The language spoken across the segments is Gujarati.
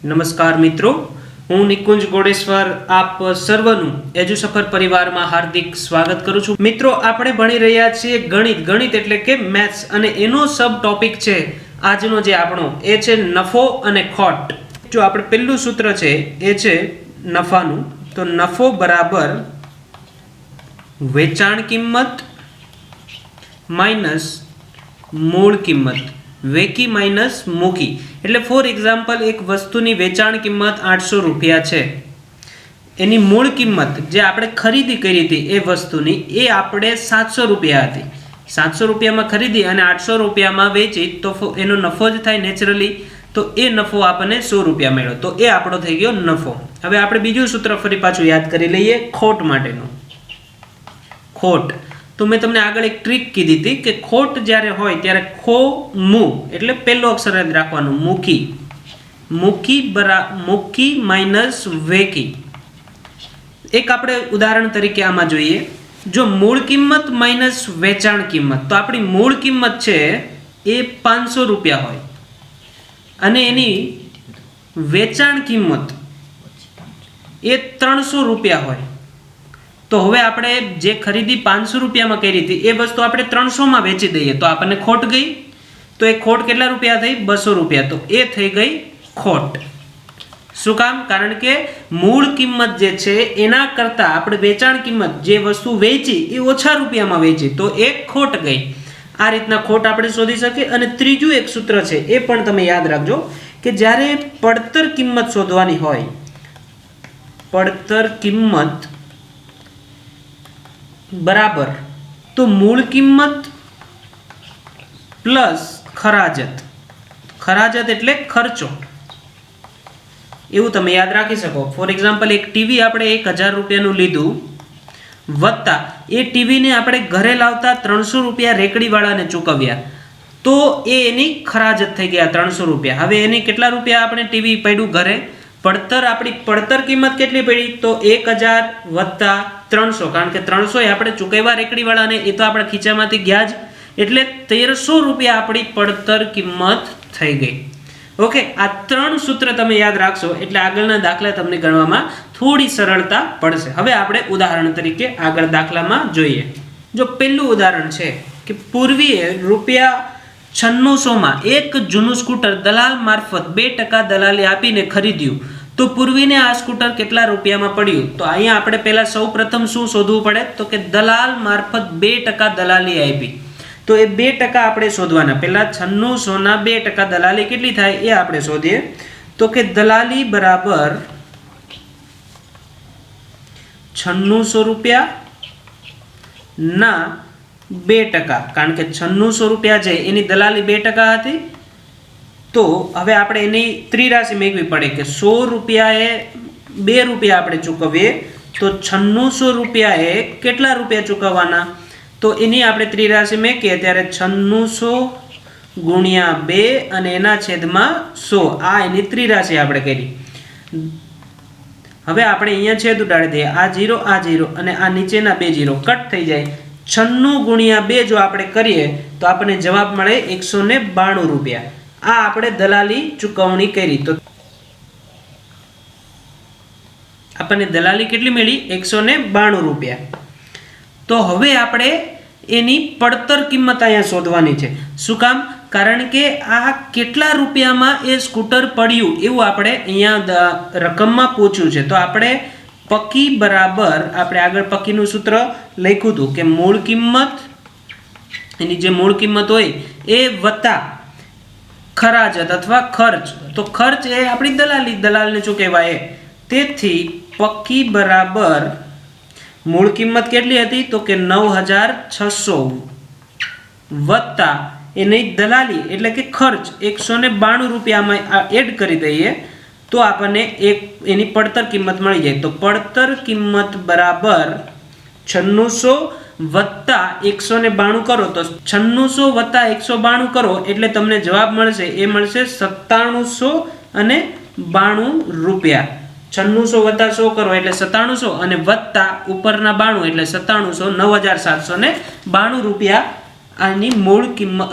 નમસ્કાર મિત્રો, હું નિકુંજ ગોડેશ્વર આપ સર્વનું એજુ સફર પરિવારમાં હાર્દિક સ્વાગત કરું છું। મિત્રો, આપણે ભણી રહ્યા છીએ ગણિત એટલે કે મેથ્સ, અને એનો સબ ટોપિક છે આજનો જે આપણો એ છે નફો અને ખોટ। જો આપણે પહેલું સૂત્ર છે એ છે નફાનું, તો નફો બરાબર વેચાણ કિંમત માઇનસ મૂળ કિંમત, વેકી માઇનસ મૂકી। એટલે ફોર એક્ઝામ્પલ, એક વસ્તુની વેચાણ કિંમત 800 રૂપિયા છે, એની મૂળ કિંમત જે આપણે ખરીદી કરી હતી એ વસ્તુની એ આપણે 700 રૂપિયા હતી। 700 રૂપિયામાં ખરીદી અને 800 રૂપિયામાં વેચી તો એનો નફો જ થાય નેચરલી। તો એ નફો આપણને 100 રૂપિયા મળ્યો, તો એ આપણો થઈ ગયો નફો। હવે આપણે બીજું સૂત્ર ફરી પાછું યાદ કરી લઈએ ખોટ માટેનું। ખોટ તો મેં તમને આગળ એક ટ્રીક કીધી હતી કે ખોટ જ્યારે હોય ત્યારે ખો મુ એટલે પહેલો અક્ષર જ રાખવાનું, મૂકી માઇનસ વેકી। એક આપણે ઉદાહરણ તરીકે આમાં જોઈએ, જો મૂળ કિંમત માઇનસ વેચાણ કિંમત, તો આપણી મૂળ કિંમત છે એ 500 રૂપિયા હોય અને એની વેચાણ કિંમત એ 300 રૂપિયા હોય, તો હવે આપણે જે ખરીદી 500 રૂપિયામાં કરી હતી એ વસ્તુ આપણે 300 માં વેચી દઈએ તો આપણને ખોટ ગઈ। તો એ ખોટ કેટલા રૂપિયા થઈ? 200 રૂપિયા। તો એ થઈ ગઈ ખોટ। શું કામ? કારણ કે મૂળ કિંમત જે છે એના કરતા આપણે વેચાણ કિંમત જે વસ્તુ વેચી એ ઓછા રૂપિયામાં વેચી, તો એ ખોટ ગઈ। આ રીતના ખોટ આપણે શોધી શકીએ। અને ત્રીજું એક સૂત્ર છે એ પણ તમે યાદ રાખજો કે જ્યારે પડતર કિંમત શોધવાની હોય, પડતર કિંમત બરાબર તો મૂળ કિંમત પ્લસ ખરાજત, ખરાજત એટલે ખર્ચો, એવું તમે યાદ રાખી શકો। ફોર એક્ઝામ્પલ, એક ટીવી આપણે 1000 રૂપિયાનું લીધું વત્તા એ ટીવીને આપણે ઘરે લાવતા 300 રૂપિયા રેકડીવાળાને ચૂકવ્યા, તો એ એની ખરાજત થઈ ગયા 300 રૂપિયા। હવે એની કેટલા રૂપિયા આપણે ટીવી પડ્યું ઘરે? આપણી પડતર કિંમત કેટલી પડી? તો 1000 વત્તા 300, કારણ કે 300 એ આપણે ચૂકવ્યા રેકડીવાળાને, એ તો આપણા ખીચામાંથી ગયા જ, એટલે 1300 રૂપિયા આપણી પડતર કિંમત થઈ ગઈ। ઓકે, આ 3 સૂત્ર તમે યાદ રાખશો એટલે આગળના દાખલા તમને ગણવામાં થોડી સરળતા પડશે। હવે આપણે ઉદાહરણ તરીકે આગળ દાખલામાં જોઈએ। જો પહેલું ઉદાહરણ છે કે પૂર્વીએ ₹9600 માં એક જૂનું સ્કૂટર દલાલ મારફત 2% દલાલી આપીને ખરીદ્યું, તો પૂર્વીને આ સ્કૂટર કેટલા રૂપિયામાં પડ્યું? તો અહીંયા આપણે પહેલા સૌપ્રથમ શું શોધવું પડે? તો કે દલાલ મારફત 2% દલાલી આપી, તો એ 2% આપણે શોધવાના। પહેલા 9600 ના 2% દલાલી કેટલી થાય એ આપણે શોધીએ। તો કે દલાલી બરાબર 9600 રૂપિયા ના 2%, કારણ કે 9600 રૂપિયા છે એની દલાલી 2% હતી, તો હવે આપણે એની ત્રિરાશી મેળવી પડે કે 100 રૂપિયા એ 2 રૂપિયા આપણે ચૂકવીએ, તો 9600 રૂપિયા એ કેટલા રૂપિયા ચૂકવવાના? તો એની આપણે ત્રિરાશી મેકીએ ત્યારે 9600 ગુણ્યા 2 અને એના છેદમાં 100, આ એની ત્રિરાશી આપણે કરી। હવે આપણે અહીંયા છેદ ઉડાડી દઈએ, આ 0 અને આ નીચેના 2 0 કટ થઈ જાય। 96 ગુણ્યા 2 જો આપણે કરીએ તો આપણને જવાબ મળે 192 રૂપિયા। આ આપણે દલાલી ચૂકવણી કરી, તો આપણને દલાલી કેટલી મળી? 192 રૂપિયા। તો હવે આપણે એની પડતર કિંમત અહીંયા શોધવાની છે। શું કામ? કારણ કે આ કેટલા રૂપિયામાં એ સ્કૂટર પડ્યું એવું આપણે અહીંયા રકમમાં પૂછ્યું છે, તો આપણે પકી બરાબર, આપણે આગળ પકીનું સૂત્ર લખ્યું હતું કે મૂળ કિંમત, એની જે મૂળ કિંમત હોય એ વત્તા ખરાજત અથવા ખર્ચ, તો ખર્ચ એ આપણી દલાલને ચૂકવાય, તેથી પકી બરાબર મૂળ કિંમત કેટલી હતી? તો કે 9600 વત્તા એની દલાલી એટલે કે ખર્ચ 192 રૂપિયામાં એડ કરી દઈએ તો આપણને એની પડતર કિંમત મળી જાય। તો પડતર કિંમત બરાબર 9600 વત્તા 192 કરો, તો 9600 વત્તા 192 કરો એટલે તમને જવાબ મળશે, એ મળશે 9792 રૂપિયા। 9600 વત્તા 100 કરો એટલે 9700 અને વત્તા ઉપરના 92 એટલે 9700, 9792 રૂપિયા આની મૂળ કિંમત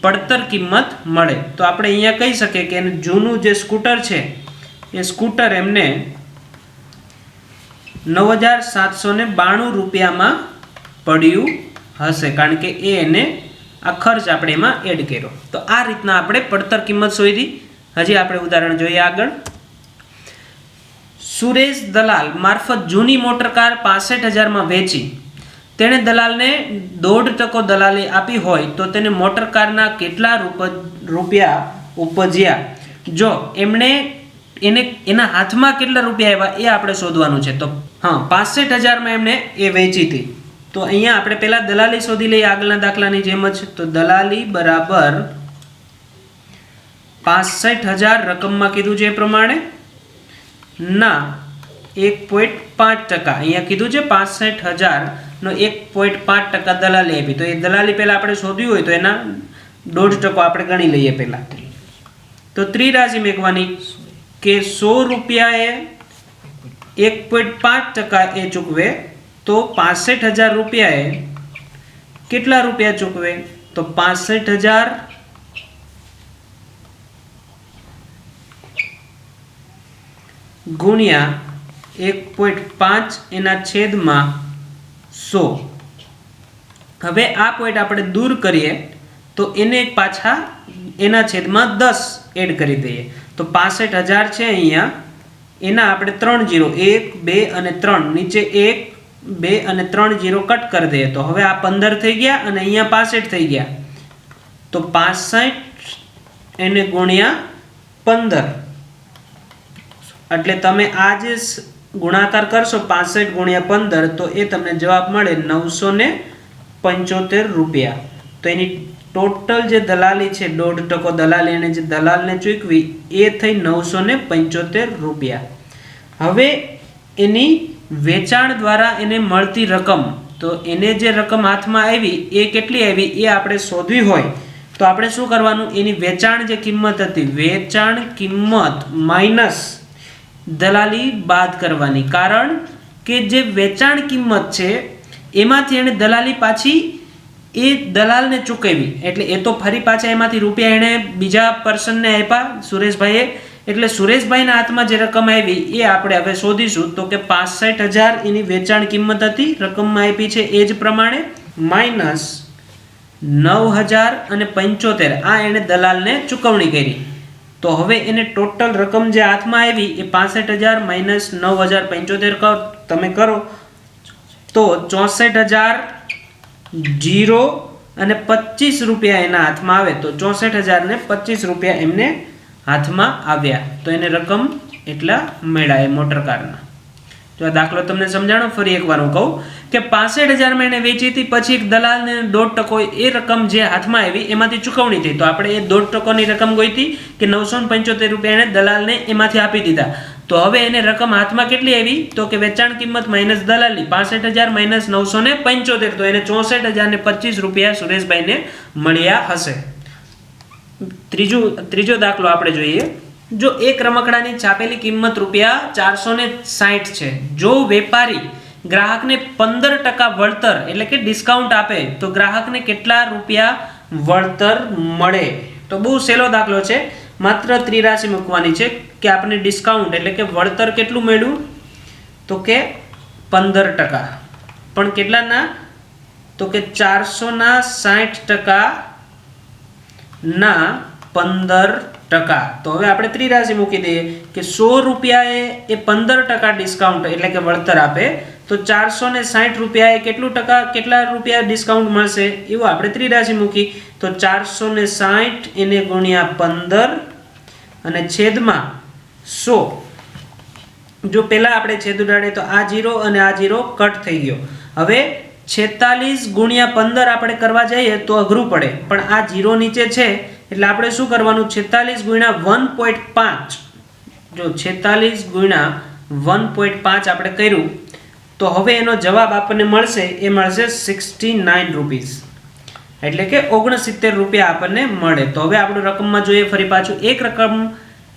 પડતર કિંમત મળે. તો આપણે અહીંયા કહી શકીએ કે જૂનું જે સ્કૂટર છે એ સ્કૂટર એમને 9,792 રૂપિયામાં પડ્યું હશે, કારણ કે એને આ ખર્ચ આપણે એમાં એડ કર્યો. તો આ રીતના આપણે પડતર કિંમત શોધી. હજી આપણે ઉદાહરણ જોઈએ આગળ. સુરેશ દલાલ મારફત જૂની મોટર કાર 65,000માં વેચી. તેણે દલાલને 1.5% દલાલી આપી હોય તો તેને મોટર કારના કેટલા રૂપિયા ઉપજ્યા? જો એના હાથમાં કેટલા રૂપિયા આવ્યા એ આપણે શોધવાનું છે. તો 65,000માં એમણે એ વેચી હતી. તો અહીંયા આપણે પહેલા દલાલી શોધી લઈએ આગળના દાખલાની જેમ જ. તો દલાલી બરાબર 65,000 રકમમાં કીધું છે એ પ્રમાણે ના 1.5%. અહીંયા કીધું છે 65,000 નો 1.5% દલાલી આપી. તો એ દલાલી પહેલા આપણે શોધ્યું હોય તો એના 1.5% આપણે ગણી લઈએ પહેલા. તો ત્રિરાશિ મેકવાની કે 100 રૂપિયાએ 1.5% એ ચૂકવે તો 65,000 રૂપિયાએ કેટલા રૂપિયા ચૂકવે? તો 65,000 ગુણ્યા 1.5 એના છેદમાં 100. હવે આ પોઈન્ટ આપણે દૂર કરીએ તો એને પાછા એના છેદમાં 10 એડ કરી દઈએ. તો 65,000 છે અહીંયા, એના આપણે 3 0 1 2 અને 3 નીચે 1 2 અને 3 0 કટ કરી દઈએ. તો હવે આ 15 થઈ ગયા અને અહીંયા 65 થઈ ગયા. તો 65 એને ગુણ્યા 15 એટલે તમે આ જે ગુણાકાર કરશો 65 ગુણ્યા 15 તો એ તમને જવાબ મળે 975 રૂપિયા. તો એની ટોટલ જે દલાલી છે 1.5% દલાલી અને જે દલાલને ચૂકવી એ થઈ 975 રૂપિયા. હવે એની વેચાણ દ્વારા એને મળતી રકમ, તો એને જે રકમ હાથમાં આવી એ કેટલી આવી એ આપણે શોધવી હોય તો આપણે શું કરવાનું? એની વેચાણ જે કિંમત હતી, વેચાણ કિંમત માઇનસ દલાલી બાદ કરવાની. કારણ કે જે વેચાણ કિંમત છે એમાંથી એને દલાલી પાછી એ દલાલને ચૂકવી, એટલે એ તો ફરી પાછા એમાંથી રૂપિયા એણે બીજા પર્સનને આપ્યા સુરેશભાઈએ, એટલે સુરેશભાઈના હાથમાં જે રકમ આવી એ આપણે હવે શોધીશું. તો કે 65,000 એની વેચાણ કિંમત હતી, રકમમાં આપી છે એ જ પ્રમાણે, માઇનસ 9,075 આ એણે દલાલને ચૂકવણી કરી. તો હવે એને ટોટલ રકમ જે હાથમાં આવી એ 65,000 માઇનસ 9,075 તમે કરો તો 64,000 અને 25 રૂપિયા એના હાથમાં આવે. તો 64,000 ને 25 રૂપિયા એમને હાથમાં આવ્યા. તો એને રકમ એટલા મળ્યા એ મોટર કારના. તો આ દાખલો તમને સમજાણો. ફરી એકવાર હું કહું કે 65,000માં એને વેચી હતી, પછી એક દલાલને 1.5% એ રકમ જે હાથમાં આવી એમાંથી ચૂકવણી થઈ. તો આપણે એ 1.5%ની રકમ ગોઈતી કે 975 રૂપિયા એને દલાલને એમાંથી આપી દીધા. તો હવે એને રકમ હાથમાં કેટલી આવી? તો કે વેચાણ કિંમત માઇનસ દલાલી 65,000 માઇનસ 975, તો એને 64,025 રૂપિયા સુરેશભાઈને મળ્યા હશે. ત્રીજો દાખલો આપણે જોઈએ. જો એક રમકડાની છાપેલી કિંમત રૂપિયા 460 છે, જો વેપારી ગ્રાહકને 15% વળતર એટલે કે ડિસ્કાઉન્ટ આપે તો ગ્રાહકને કેટલા રૂપિયા વળતર મળે? તો બહુ સહેલો દાખલો છે, માત્ર ત્રિરાશિ મૂકવાની છે કે આપણે ડિસ્કાઉન્ટ એટલે કે વળતર કેટલું મળ્યું? તો કે 15%. પણ કેટલાના? તો કે 460% ના 15%. તો હવે આપણે ત્રિરાશિ મૂકી દઈએ કે 100 રૂપિયાએ એ 15% ડિસ્કાઉન્ટ એટલે કે વળતર આપે તો 460 રૂપિયાએ કેટલા રૂપિયા ડિસ્કાઉન્ટ મળશે એવું આપણે ત્રિરાશિ મૂકી. તો 460 એને ગુણ્યા 15 અને છેદમાં 100. જો પહેલા આપણે છેદ ઉડાડીએ તો આ 0 અને આ 0 કટ થઈ ગયો. હવે 46 ગુણ્યા 15 આપણે કરવા જઈએ તો અઘરું પડે, પણ આ 0 નીચે છે એટલે આપણે શું કરવાનું? 46 ગુણ્યા 1.5. જો 46 ગુણ્યા 1.5 આપણે કર્યું તો હવે એનો જવાબ આપણને મળશે એ મળશે 69 રૂપીસ, એટલે કે 69 રૂપિયા આપણને મળે. તો હવે આપણે રકમમાં જોઈએ ફરી પાછું.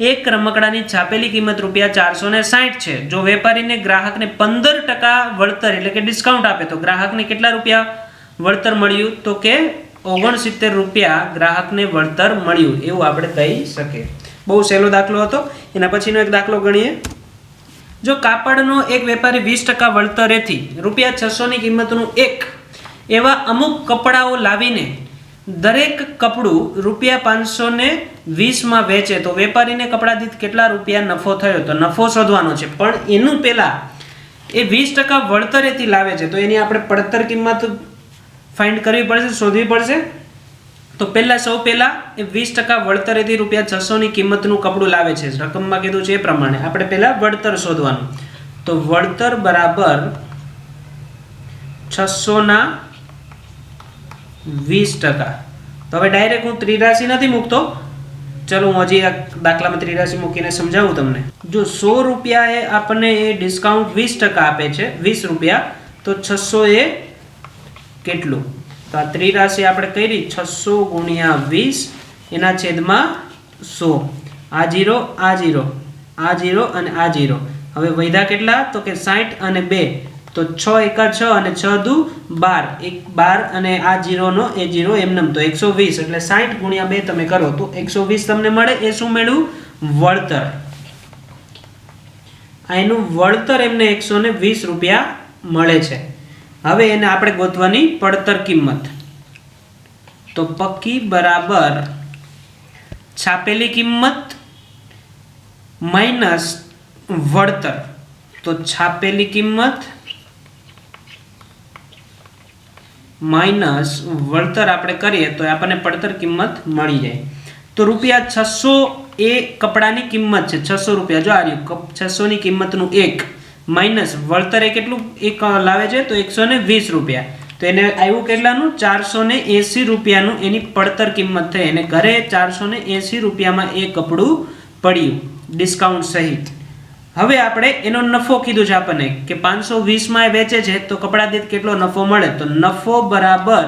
એક રમકડાની છાપેલી કિંમત રૂપિયા 460 છે. જો વેપારીને ગ્રાહકને 15% વળતર એટલે કે ડિસ્કાઉન્ટ આપે તો ગ્રાહકને કેટલા રૂપિયા વળતર મળ્યું? તો કે 69 રૂપિયા ગ્રાહકને વળતર મળ્યું એવું આપણે કહી શકીએ. બહુ સહેલો દાખલો હતો. એના પછીનો એક દાખલો ગણીએ. જો કાપડનો એક વેપારી 20% વળતરેથી ₹600 ની કિંમતનું એક એવા અમુક કપડાઓ લાવીને દરેક કપડું ₹520 વેચે તો વેપારીને કપડા દીઠ કેટલા રૂપિયા નફો થયો? તો નફો શોધવાનો છે, પણ એનું પહેલા એ 20% વળતરેથી લાવે છે તો એની આપણે પડતર કિંમત ફાઇન્ડ કરવી પડશે, શોધવી પડશે. તો સૌ પહેલા એ 20% વળતરેથી ₹600 ની કિંમતનું કપડું લાવે છે. રકમમાં કીધું છે એ પ્રમાણે આપણે પહેલા વળતર શોધવાનું. તો વળતર બરાબર 600 ના 20%. તો હવે ડાયરેક્ટ હું ત્રિરાશિ નથી મૂકતો. ચલો હું હજી એક દાખલામાં ત્રિરાશિ મૂકીને સમજાવું તમને. જો 100 રૂપિયા એ આપણને એ ડિસ્કાઉન્ટ 20% આપે છે, 20 રૂપિયા, તો 600 એ કેટલું? તો આ ત્રિરાશિ આપણે કરી 600 ગુણ્યા 20 એના છેદમાં 100. આ 0, આ 0, આ 0 અને આ 0. હવે વધ્યા કેટલા? તો કે 60 અને 2, તો 6 એકા 6 અને 6 દુ 12, 12 અને આ 0 નો એ 0 એમનેમ, તો 120. એટલે 60 ગુણ્યા 2 તમે કરો તો 120 તમને મળે. એ શું મળ્યું? વળતર. આ એનું વળતર એમને 120 રૂપિયા મળે છે. હવે એને આપણે ગોતવાની પડતર કિંમત. તો પક્કી બરાબર છાપેલી કિંમત માઇનસ વળતર. તો છાપેલી કિંમત માઇનસ વળતર આપણે કરીએ તો આપણને પડતર કિંમત મળી જાય. તો ₹600 એ કપડાની કિંમત છે, 600 રૂપિયા. જો આ રહ્યું 600 ની કિંમતનું એક માઇનસ વળતર એ કેટલું એક લાવે છે? તો 120 રૂપિયા. તો એને આવ્યું કેટલાનું? 480 રૂપિયાનું એની પડતર કિંમત થઈ. અને ઘરે 480 રૂપિયામાં એ કપડું પડ્યું ડિસ્કાઉન્ટ સહિત. હવે આપણે એનો નફો કીધું છે આપણને કે 520 માં વેચે છે તો કપડા દીઠ કેટલો નફો મળે? તો નફો બરાબર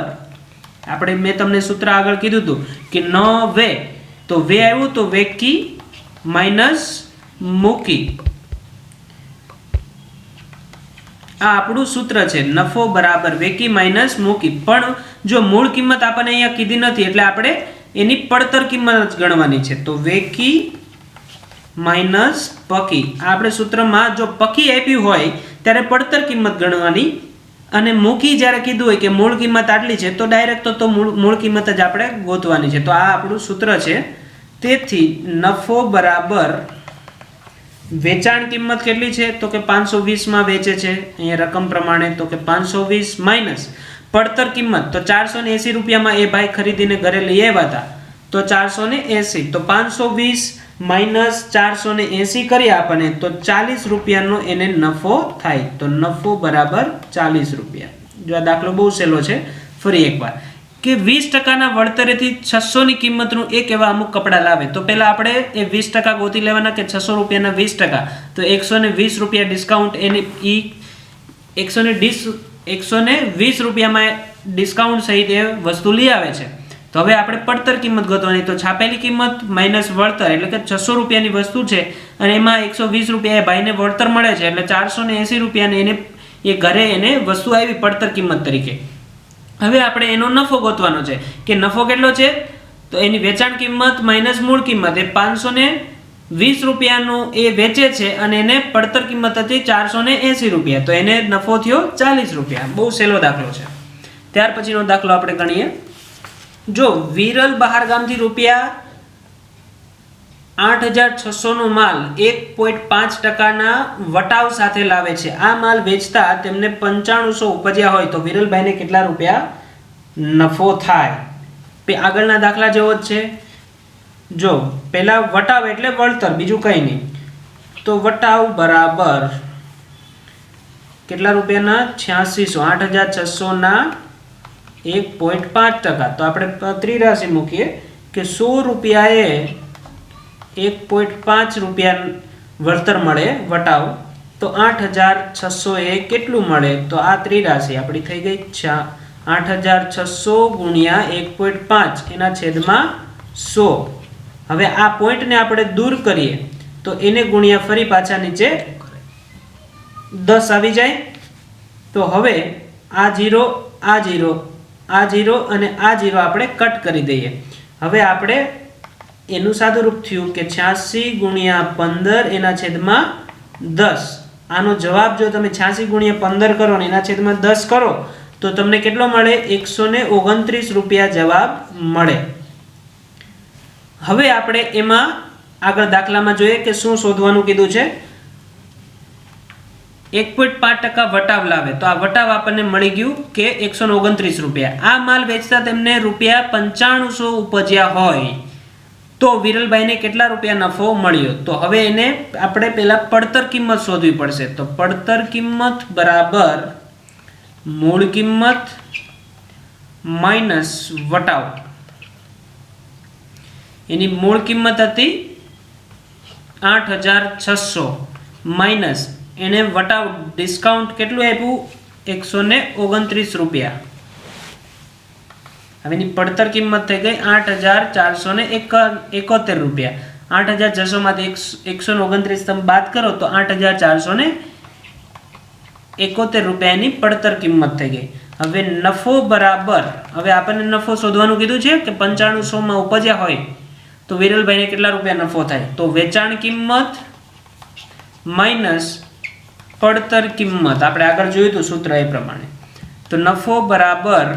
આપણે મેં તમને સૂત્ર આગળ કીધું હતું કે ન વે, તો વે આવ્યું તો વેકી માઇનસ મૂકી. આ આપણું સૂત્ર છે. નફો બરાબર વેકી માઇનસ મૂકી. પણ જો મૂળ કિંમત આપણને અહીંયા કીધી નથી એટલે આપણે એની પડતર કિંમત ગણવાની છે. તો વેકી માઇનસ પકી. આપણે સૂત્રમાં જો પકી આપ્યું હોય ત્યારે પડતર કિંમત ગણવાની, અને મૂકી જ્યારે કીધું હોય કે મૂળ કિંમત આટલી છે તો ડાયરેક્ટ તો મૂળ કિંમત જ આપણે ગોતવાની છે. તો આ આપણું સૂત્ર છે. તેથી નફો બરાબર વેચાણ કિંમત કેટલી છે? તો કે 520 માં વેચે છે અહીંયા રકમ પ્રમાણે, તો કે 520 માઇનસ પડતર કિંમત. તો 480 રૂપિયામાં એ ભાઈ ખરીદીને ઘરે લઈ આવ્યા હતા તો 480. તો 520 માઇનસ 480 કરીએ આપણને તો 40 રૂપિયાનો એને નફો થાય. તો નફો બરાબર 40 રૂપિયા. જો આ દાખલો બહુ સહેલો છે. ફરી એકવાર કે 20% ના વળતરેથી 600 ની કિંમતનું એક એવા અમુક કપડા લાવે તો પહેલા આપણે એ 20% ગોતી લેવાના કે 600 રૂપિયાના 20%, તો 120 રૂપિયા ડિસ્કાઉન્ટ એની 120 રૂપિયામાં ડિસ્કાઉન્ટ સહિત એ વસ્તુ લઈ આવે છે. તો હવે આપણે પડતર કિંમત ગોતવાની. તો છાપેલી કિંમત માઇનસ વળતર એટલે કે 600 રૂપિયાની વસ્તુ છે અને એમાં 120 રૂપિયા એ ભાઈને વળતર મળે છે એટલે 480 રૂપિયાને એને એ ઘરે એને વસ્તુ આવી પડતર કિંમત તરીકે. હવે આપણે એનો નફો ગોતવાનો છે કે નફો કેટલો છે? તો એની વેચાણ કિંમત માઇનસ મૂળ કિંમત એ 520 રૂપિયાનું એ વેચે છે અને એને પડતર કિંમત હતી 480 રૂપિયા, તો એને નફો થયો 40 રૂપિયા. બહુ સહેલો દાખલો છે. ત્યાર પછીનો દાખલો આપણે ગણીએ. જો વિરલ બહાર ગામથી ₹8600 નો માલ 1.5% વટાવ સાથે લાવે છે. આ માલ વેચતા તેમને 9500 ઉપજ્યા હોય તો વિરલભાઈને કેટલા રૂપિયા નફો થાય? આગળના દાખલા જેવો જ છે. જો પહેલા વટાવ એટલે વળતર, બીજું કંઈ નહીં. તો વટાવ બરાબર કેટલા રૂપિયાના? 8600. 8600 ના 1.5%. તો આપણે ત્રિરાશિ મૂકીએ કે 100 રૂપિયાએ 1.5 રૂપિયા વળતર મળે વટાવ, તો 8600 એ કેટલું મળે? તો આ ત્રિરાશિ આપણી થઈ ગઈ 8600 ગુણ્યા 1.5 એના છેદમાં 100. હવે આ પોઈન્ટને આપણે દૂર કરીએ તો એને ગુણ્યા ફરી પાછા નીચે 10 આવી જાય. તો હવે આ 0 આ 0 આ 0 અને આ 0 આપણે કટ કરી દઈએ. હવે આપણે એનું સાદું રૂપ થયું કે 86 ગુણ્યા 15 એના છેદમાં 10. આનો જવાબ જો તમે 86 ગુણ્યા 15 કરો ને એના છેદમાં 10 કરો તો તમને કેટલો મળે? 129 રૂપિયા જવાબ મળે. હવે આપણે એમાં આગળ દાખલામાં જોઈએ કે શું શોધવાનું કીધું છે. 1.5% વટાવ લાવે તો આ વટાવ આપણને મળી ગયું કે 129 રૂપિયા. આ માલ વેચતા તેમને રૂપિયા 9500 ઉપજ્યા હોય તો વિરલભાઈને કેટલા રૂપિયા નફો મળ્યો? તો હવે એને આપણે પહેલા પડતર કિંમત શોધવી પડશે. તો પડતર કિંમત બરાબર મૂળ કિંમત માઇનસ વટાવ. એની મૂળ કિંમત હતી 8600 માઇનસ એને વટાવ ડિસ્કાઉન્ટ કેટલું આપ્યું? 129 રૂપિયા. હવે એની પડતર કિંમત થઈ ગઈ 8471 રૂપિયા. 8600 માંથી 129 તમે બાદ કરો તો 8471 રૂપિયાની પડતર કિંમત થઈ ગઈ. હવે નફો બરાબર, હવે આપણને નફો શોધવાનું કીધું છે કે 9500 માં ઉપજ્યા હોય તો વિરલભાઈને કેટલા રૂપિયા નફો થાય? તો વેચાણ કિંમત માઇનસ પડતર કિંમત. આપણે આગળ જોયું હતું સૂત્ર એ પ્રમાણે. તો નફો બરાબર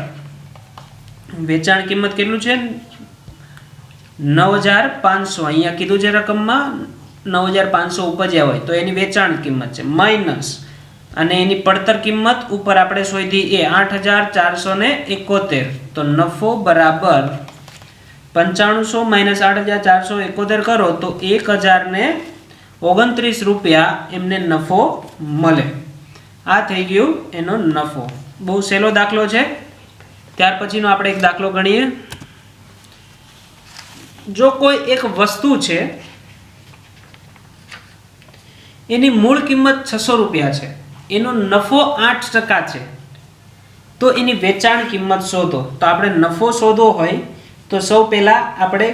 વેચાણ કિંમત કેટલું છે? 9500. અહીંયા કીધું છે રકમમાં 9500 ઉપજ્યા હોય તો એની વેચાણ કિંમત છે માઇનસ અને એની પડતર કિંમત ઉપર આપણે શોધી એ 8471. તો નફો બરાબર 9500 માઇનસ 8471 કરો તો 1029 રૂપિયા એમને નફો મળે. આ થઈ ગયું એનો નફો. બહુ સહેલો દાખલો છે. ત્યાર પછીનો આપણે એક દાખલો ગણીએ. જો કોઈ એક વસ્તુ છે એની મૂળ કિંમત 600 રૂપિયા છે, એનો નફો 8% છે, તો એની વેચાણ કિંમત શોધો. તો આપણે નફો શોધવો હોય તો સૌ પહેલા આપણે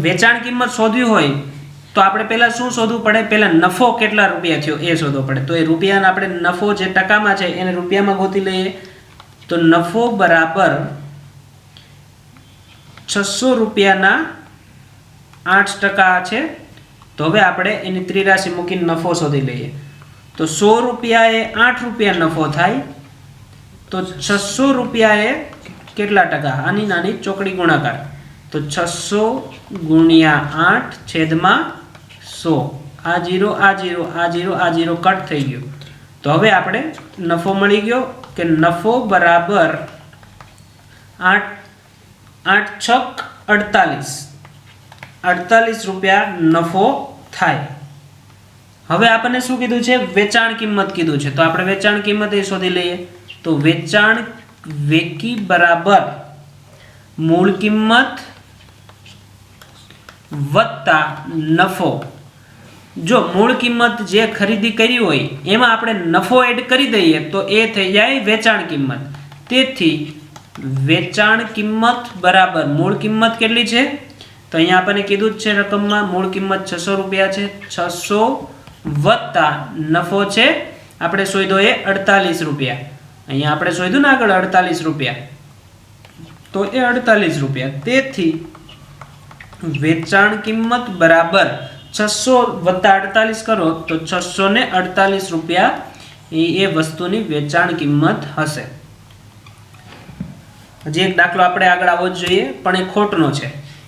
વેચાણ કિંમત શોધવી હોય તો આપણે પહેલા શું શોધવું પડે? પહેલા નફો કેટલા રૂપિયા થયો એ શોધવો પડે. તો એ રૂપિયાના આપણે નફો જે ટકામાં છે એને રૂપિયામાં ગોતી લઈએ. તો નફો બરાબર 600 રૂપિયાના 8% છે. તો હવે આપણે એની ત્રિરાશિ મૂકીને નફો શોધી લઈએ. તો 100 રૂપિયા એ 8 રૂપિયા નફો થાય. તો 600 રૂપિયા એ કેટલા ટકા? આની નાની ચોકડી ગુણાકાર. તો 600 ગુણ્યા 8 છેદમાં 100. આ 0 આ 0 આ 0 આ 0 કટ થઈ ગયું. તો હવે આપણે નફો મળી ગયો કે નફો બરાબર 48 રૂપિયા નફો થાય. હવે આપણને શું કીધું છે? વેચાણ કિંમત કીધું છે. તો આપણે વેચાણ કિંમત એ શોધી લઈએ. તો વેચાણ વેકી બરાબર મૂળ કિંમત વત્તા નફો. જો મૂળ કિંમત જે ખરીદી કરી હોય એમાં આપણે નફો એડ કરી દઈએ તો એ થઈ જાય વેચાણ કિંમત. તેથી વેચાણ કિંમત બરાબર મૂળ કિંમત કેટલી છે? તો અહીંયા આપણને કીધું જ છે રકમમાં મૂળ કિંમત 600 રૂપિયા છે. 600 વત્તા નફો છે આપણે શોધ્યો એ 48 રૂપિયા. અહીંયા આપણે શોધ્યું ને આગળ 48 રૂપિયા, તો એ 48 રૂપિયા. તેથી વેચાણ કિંમત બરાબર 600 વત્તા 48 કરો તો 648 રૂપિયા એ વસ્તુની વેચાણ કિંમત હશે. હજી એક દાખલો આપણે આગળ આવવો જ જોઈએ પણ એ ખોટનો છે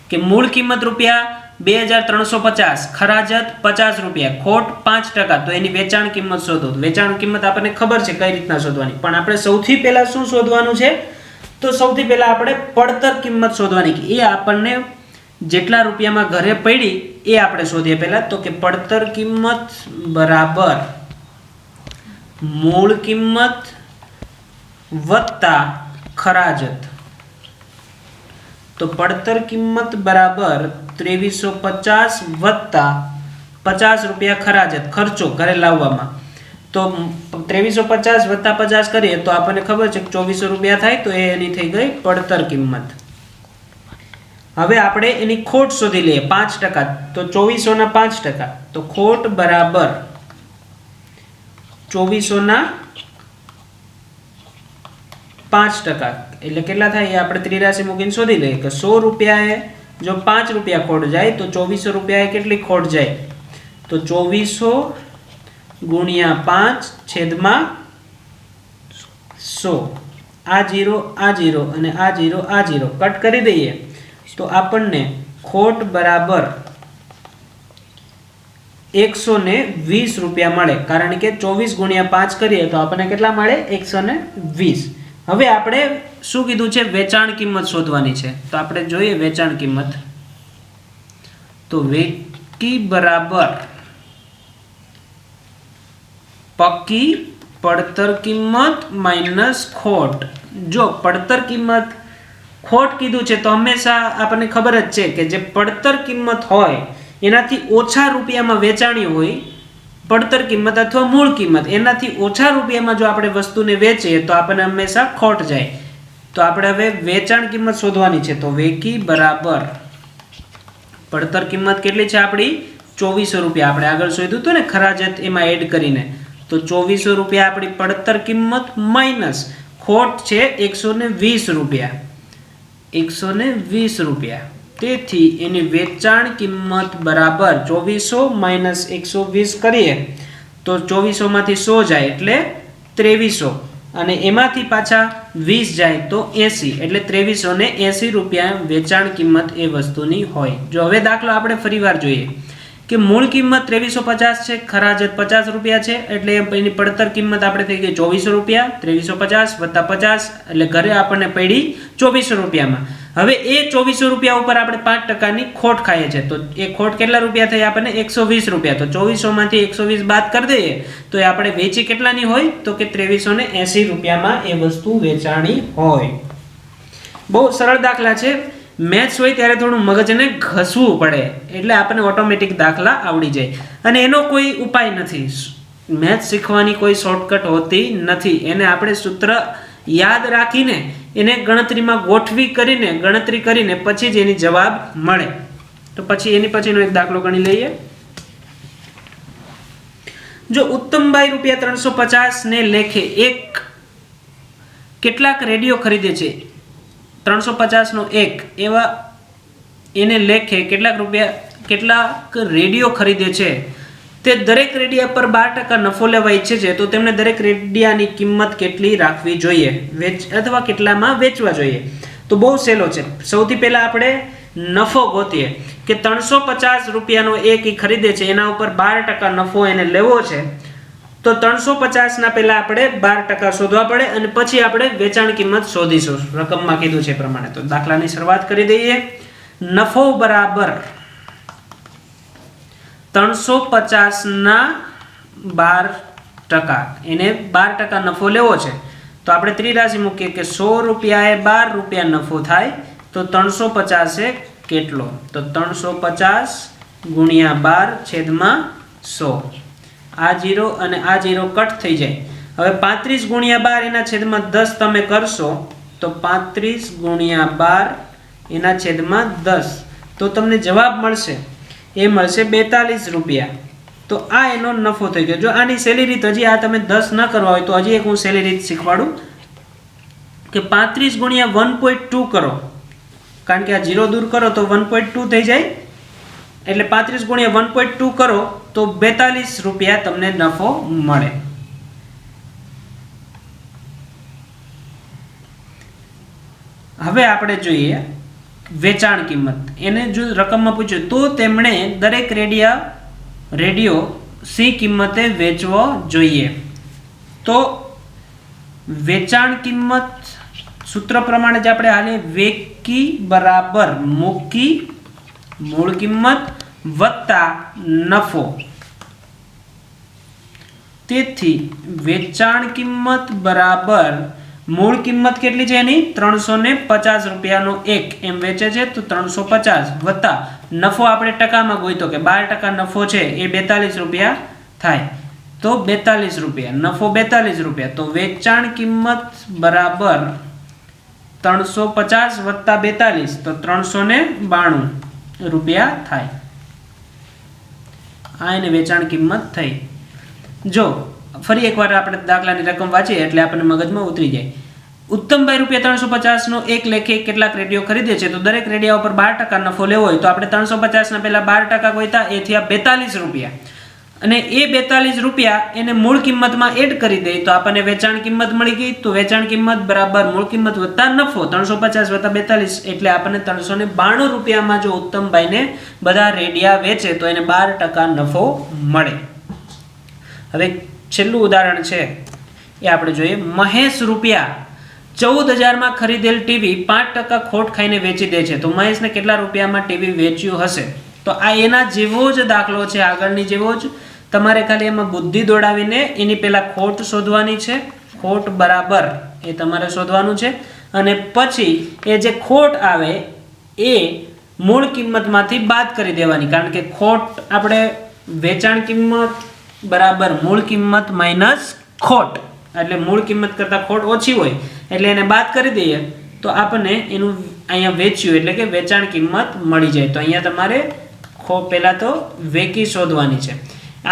કે મૂળ કિંમત રૂપિયા 2350, ખરાજત 50 રૂપિયા, ખોટ 5%. તો એની વેચાણ કિંમત શોધો. વેચાણ કિંમત આપણને ખબર છે કઈ રીતના શોધવાની, પણ આપણે સૌથી પહેલા શું શોધવાનું છે? તો સૌથી પહેલા આપણે પડતર કિંમત શોધવાની. એ આપણને જેટલા રૂપિયામાં ઘરે પડી એ આપણે શોધીએ પહેલા. તો કે પડતર કિંમત બરાબર મૂળ કિંમત વત્તા ખરાજત. તો પડતર કિંમત બરાબર 2350 વત્તા 50 રૂપિયા ખરાજત, ખર્ચો ઘરે લાવવામાં. તો 2350 વત્તા 50 કરીએ તો આપણને ખબર છે કે 2400 રૂપિયા થાય. તો એની થઈ ગઈ પડતર કિંમત. હવે આપણે એની ખોટ શોધી લઈએ 5%. તો 2400 ના 5%. તો ખોટ બરાબર 2400 ના 5%. એટલે કેટલા થાય એ આપણે ત્રિરાશી મૂકીને શોધી લઈએ કે 100 રૂપિયાએ જો 5 રૂપિયા ખોટ જાય તો 2400 રૂપિયાએ કેટલી ખોટ જાય તો 2400 ગુણ્યા 5 છેદમાં 100 આ 0 આ 0 અને આ 0 આ 0 કટ કરી દઈએ તો આપણને ખોટ બરાબર 120 રૂપિયા મળે કારણ કે 24 ગુણ્યા 5 કરીએ તો આપણને કેટલા મળે 120. હવે આપણે શું કીધું છે વેચાણ કિંમત શોધવાની છે તો આપણે જોઈએ વેચાણ કિંમત તો વેકી બરાબર પક્કી પડતર કિંમત માઇનસ ખોટ. જો પડતર કિંમત ખોટ કીધું છે તો હંમેશા આપણને ખબર જ છે કે જે પડતર કિંમત હોય એનાથી ઓછા રૂપિયામાં વેચાણી હોય પડતર કિંમત અથવા મૂળ કિંમત એનાથી ઓછા રૂપિયામાં જો આપણે વસ્તુને વેચીએ તો આપણને હંમેશા ખોટ જાય. તો આપણે હવે વેચાણ કિંમત શોધવાની છે તો વેકી બરાબર પડતર કિંમત કેટલી છે આપણી 2400 રૂપિયા. આપણે આગળ શોધ્યું હતું ને ખરાજત એમાં એડ કરીને તો 2400 રૂપિયા આપણી પડતર કિંમત માઇનસ ખોટ છે 120 રૂપિયા 120 રૂપિયા. તેથી એની વેચાણ કિંમત બરાબર 2400 માઇનસ 120 કરીએ તો 2400 માંથી 100 જાય એટલે 2300 અને એમાંથી પાછા 20 જાય તો 80 એટલે 2380 રૂપિયા વેચાણ કિંમત એ વસ્તુની હોય. જો હવે દાખલો આપણે ફરીવાર જોઈએ કે મૂળ કિંમત 2350 છે ખરાજત 50 રૂપિયા છે એટલે એની પડતર કિંમત આપણે થઈ ગઈ 2400 રૂપિયા 2350 વત્તા 50 એટલે ઘરે આપણને પડી 2400 રૂપિયામાં. હવે એ 2400 રૂપિયા ઉપર આપણે 5% ખોટ ખાઈએ છે તો એ ખોટ કેટલા રૂપિયા થઈ આપણને 120 રૂપિયા. તો 2400 માંથી 120 બાદ કરી દઈએ તો એ આપણે વેચી કેટલાની હોય તો કે 2380 રૂપિયામાં એ વસ્તુ વેચાણી હોય. બહુ સરળ દાખલા છે. મેથ્સ હોય ત્યારે થોડું મગજને ઘસવું પડે એટલે આપણને ઓટોમેટિક દાખલા આવડી જાય અને એનો કોઈ ઉપાય નથી. મેથ્સ શીખવાની કોઈ શોર્ટકટ હોતી નથી. એને આપણે સૂત્ર યાદ રાખીને એને ગણતરીમાં ગોઠવી કરીને ગણતરી કરીને પછી જ એની જવાબ મળે. તો પછી એની પછીનો એક દાખલો ગણી લઈએ. જો ઉત્તમભાઈ રૂપિયા 350 ને લેખે એક કેટલાક રેડિયો ખરીદે છે 350 નો એક એવા એને લેખે કેટલાક રેડિયો ખરીદે છે તે દરેક રેડિયા પર 12% નફો લેવા ઈચ્છે છે તો તેમને દરેક રેડિયાની કિંમત કેટલી રાખવી જોઈએ અથવા કેટલામાં વેચવા જોઈએ. તો બહુ સહેલો છે. સૌથી પહેલા આપણે નફો ગોતીએ કે 350 રૂપિયાનો એક ઈ ખરીદે છે એના ઉપર 12% નફો એને લેવો છે તો 350 ના પહેલા આપણે 12% શોધવા પડે અને પછી આપણે વેચાણ કિંમત શોધીશું રકમમાં કીધું છે પ્રમાણે. તો દાખલાની શરૂઆત કરી દઈએ. નફો બરાબર 350 ના 12% એને 12% નફો લેવો છે તો આપણે ત્રિરાશી મૂકીએ કે 100 રૂપિયાએ 12 રૂપિયા નફો થાય તો 350 એ કેટલો તો 350 ગુણ્યા 12 છેદમાં 100 આ 0 અને આ 0 કટ થઈ જાય. હવે 35 ગુણ્યા 12 એના છેદમાં 10 તમે કરશો તો 35 ગુણ્યા 12 એના છેદમાં 10 તો તમને જવાબ મળશે એ મળશે 42 રૂપિયા. તો આ એનો નફો થઈ ગયો. જો આની સહેલી રીત હજી આ તમે 10 ન કરવા હોય તો હજી એક હું સહેલી રીત શીખવાડું કે 35 ગુણ્યા 1.2 કરો કારણ કે આ 0 દૂર કરો તો 1.2 થઈ જાય એટલે 35 ગુણ્યા 1.2 કરો તો 42 રૂપિયા તમને નફો મળે. હવે આપણે જોઈએ વેચાણ કિંમત. એને જો રકમમાં પૂછ્યું તો તેમણે દરેક રેડિયો સી કિંમતે વેચવો જોઈએ. તો વેચાણ કિંમત સૂત્ર પ્રમાણે જ આપણે હાલે વેકી બરાબર મૂકી મૂળ કિંમત વત્તા નફો. તેથી વેચાણ કિંમત બરાબર મૂળ કિંમત કેટલી છે એની 350 રૂપિયાનો એક એમ વેચે છે તો 350 વત્તા નફો આપણે ટકામાં ગોઈતો કે 12% નફો છે એ 42 રૂપિયા થાય તો 42 રૂપિયા નફો 42 રૂપિયા. તો વેચાણ કિંમત બરાબર 350 વત્તા 42 તો 392 રૂપિયા થાય. આ એની વેચાણ કિંમત થઈ. જો ફરી એકવાર આપણે દાખલાની રકમ વાંચીએ એટલે આપણને મગજમાં ઉતરી જાય. ઉત્તમભાઈ ₹350 નો એક લેખે કેટલાક રેડિયો ખરીદે છે તો દરેક રેડિયા ઉપર 12% નફો લેવો હોય તો આપણે 350 ના પહેલા 12% ગોઈતા એ થયા ₹42 અને એ ₹42 એને મૂળ કિંમતમાં એડ કરી દઈએ તો આપણને વેચાણ કિંમત મળી ગઈ તો વેચાણ કિંમત બરાબર મૂળ કિંમત વત્તા નફો 350 વત્તા 42 એટલે આપણને ₹392 માં જો ઉત્તમભાઈને બધા રેડિયા વેચે તો એને 12% નફો મળે. હવે છેલ્લું ઉદાહરણ છે એ આપણે જોઈએ. મહેશ ₹14,000 માં ખરીદેલ ટીવી 5% ખોટ ખાઈને વેચી દે છે તો મહેશને કેટલા રૂપિયામાં ટીવી વેચ્યું હશે? તો આ એના જેવો જ દાખલો છે, આગળની જેવો જ. તમારે ખાલી એમાં બુદ્ધિ દોડાવીને એની પહેલા ખોટ શોધવાની છે. ખોટ બરાબર એ તમારે શોધવાનું છે અને પછી એ જે ખોટ આવે એ મૂળ કિંમતમાંથી બાદ કરી દેવાની, કારણ કે ખોટ આપણે વેચાણ કિંમત બરાબર મૂળ કિંમત માઇનસ ખોટ, એટલે મૂળ કિંમત કરતાં ખોટ ઓછી હોય એટલે એને બાદ કરી દઈએ તો આપણને એનું અહીંયા વેચ્યું એટલે કે વેચાણ કિંમત મળી જાય. તો અહીંયા તમારે પહેલાં તો વેકી શોધવાની છે.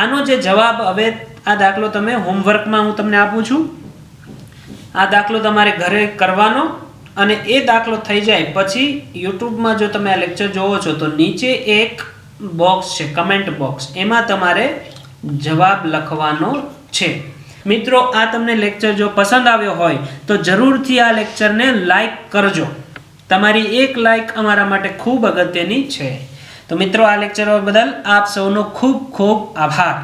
આનો જે જવાબ, હવે આ દાખલો તમે હોમવર્કમાં હું તમને આપું છું, આ દાખલો તમારે ઘરે કરવાનો અને એ દાખલો થઈ જાય પછી યુટ્યુબમાં જો તમે આ લેક્ચર જોવો છો તો નીચે એક બોક્સ છે, કમેન્ટ બોક્સ, એમાં તમારે જવાબ લખવાનો છે. મિત્રો, આ તમને લેક્ચર જો પસંદ આવ્યો હોય તો જરૂરથી આ લેક્ચરને લાઈક કરજો. તમારી એક લાઈક અમારા માટે ખૂબ અગત્યની છે. તો મિત્રો, આ લેક્ચર બદલ આપ સૌનો ખૂબ ખૂબ આભાર.